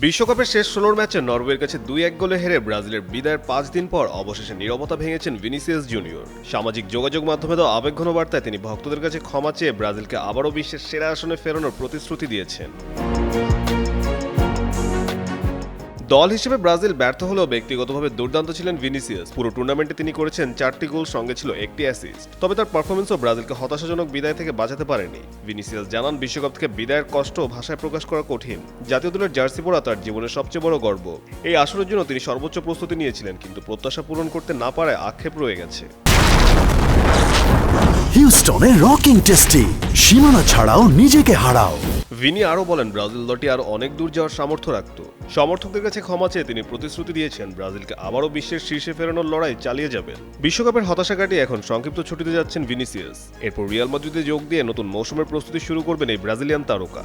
বিশ্বকাপের শেষ ১৬ ম্যাচে নরওয়ের কাছে ২-১ গোলে হেরে ব্রাজিলের বিদায়ের ৫ দিন পর অবশেষে নীরবতা ভেঙেছেন ভিনিসিয়াস জুনিয়র। সামাজিক যোগাযোগ মাধ্যমে দেওয়া আবেগঘন বার্তায় তিনি ভক্তদের কাছে ক্ষমা চেয়ে ব্রাজিলকে আবারও বিশ্বের সেরা আসনে ফেরানোর প্রতিশ্রুতি দিয়েছেন। দল হিসেবে ব্রাজিল ব্যর্থ হলেও ব্যক্তিগতভাবে দুর্দান্ত ছিলেন ভিনিসিয়াস। পুরো টুর্নামেন্টে তিনি করেছেন ৪টি গোল, সঙ্গে ছিল ১টি অ্যাসিস্ট। তবে তার পারফরমেন্সও ব্রাজিলকে হতাশাজনক বিদায় থেকে বাঁচাতে পারেনি। ভিনিসিয়াস জানান, বিশ্বকাপ থেকে বিদায়ের কষ্ট ভাষায় প্রকাশ করা কঠিন। জাতীয় দলের জার্সি পরা তার জীবনের সবচেয়ে বড় গর্ব। এই আসরের জন্য তিনি সর্বোচ্চ প্রস্তুতি নিয়েছিলেন, কিন্তু প্রত্যাশা পূরণ করতে না পারায় আক্ষেপ রয়ে গেছে। হিউস্টনে রকিং টেস্টি, সীমানা ছাড়াও নিজেকে হারাও। ভিনি আরও বলেন, ব্রাজিল দলটি আরও অনেক দূর যাওয়ার সামর্থ্য রাখত। সমর্থকদের কাছে ক্ষমা চেয়ে তিনি প্রতিশ্রুতি দিয়েছেন ব্রাজিলকে আবারও বিশ্বের শীর্ষে ফেরানোর লড়াই চালিয়ে যাবেন। বিশ্বকাপের হতাশা কাটিয়ে এখন সংক্ষিপ্ত ছুটিতে যাচ্ছেন ভিনিসিয়াস। এরপর রিয়াল মাদ্রিদে যোগ দিয়ে নতুন মৌসুমের প্রস্তুতি শুরু করবেন এই ব্রাজিলিয়ান তারকা।